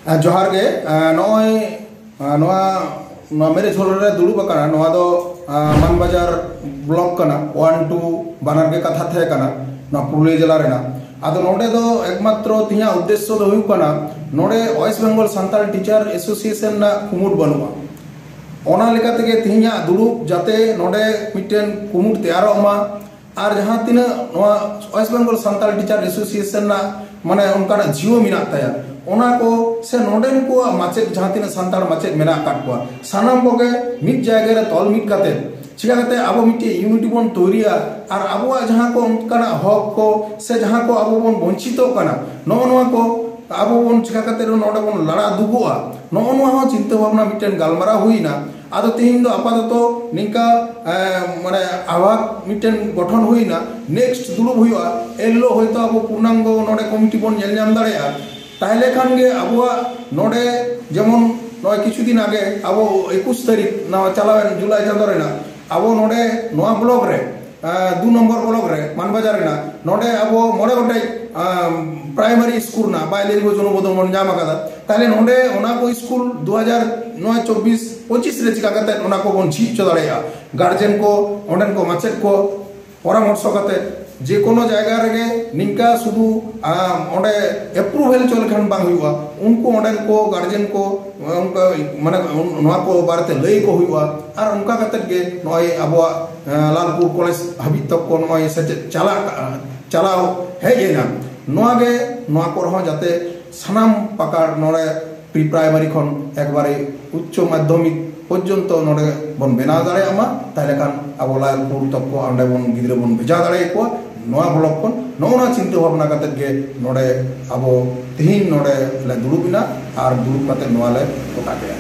जोहार गे नॉय मेरे झोल रे दुड़ुब अकाना नोआ दो मानबाजार ब्लॉक कना 1 2 बानार के कथा थे कना ना पुरुलिया जिला रेना आदो नोडे दो एकमात्र तिहा उद्देश्य दो हुई कना नोडे वेस्ट बेंगल सान्ताल टीचर एसोसिएशन ना कुमुट बनुआ ओना लेका तेगे तिहा दुड़ुब जाते नोडे मिटेन कुमुट तैयारोमा और जहाँ तीना नोआ वेस्ट बेंगल सान्ताल टीचर एसोसिएशन ना माने उनका जीव मिना तया ओना को से नोडेन को माचेद जहाँ तीना सान्ताल माचेद मेना काट को सानाम को के मिट जायगा रे तौल मिट काते चिका कहते अब मिट्टी यूनिटी बन तोरिया और अब जहाँ को उनका हक को से जहाँ को अब बन वंचित नोआ को अब बन चिका कहते नोडे बन लड़ा दुबुआ नोआ चिंता भावना मिट्टन गालमारा हुईना आदो तीन दो आपाततो निका माने आवाक मिट्टन गठन हुईना नेक्स्ट दुलुब हुआ एलो होयतो अब पूर्णांग नोडे कमिटी बन नेल नाम दाड़ेया ताहले खान गे अब नोडे जेमन नय किछु दिन आगे अब 21 तारीख ना चलावेन जुलाई चांदो रेना अब नोडे नोआ ब्लॉक रे 2 नंबर ब्लॉक रे मानबाजार रेना नोडे अब मोड़े गोटे प्राइमरी स्कूल ना बायलेरी को जनबोधन मन जाम आकादा ताहले नोडे ओना को स्कूल 2024 25 रे चिका कते ओना को बन झी चो दाड़ेया गार्जियन को ओंडन को माचेद को परामर्श कते जे कोनो जायगा रे निका शुधु ओंडे अप्रूवल चल खान बांग हुआ उनको ओंडन को गार्जियन को उनका माने नोआ को बारते लई को हुआ और उनका कते गे नय अबवा लालपुर कॉलेज हाबि तक को नय से चलाओ हेजेना नोआ गे नोआ को रह जाते सनाम पकार नोडे प्री प्राइमरी खन एकबारे उच्च माध्यमिक पर्यंत नोडे बन बेना दाड़ेयामा ताहले खान अब लालपुर तक को ओंडे बन गिद्रा बन भेजा दाड़े को नोआ ब्लॉक को नोना चिंता भावना कते गे नोडे अब तिहिन नोडे ले दुड़ुबिना और दुड़ुब कते नोआ ले कोटा गया।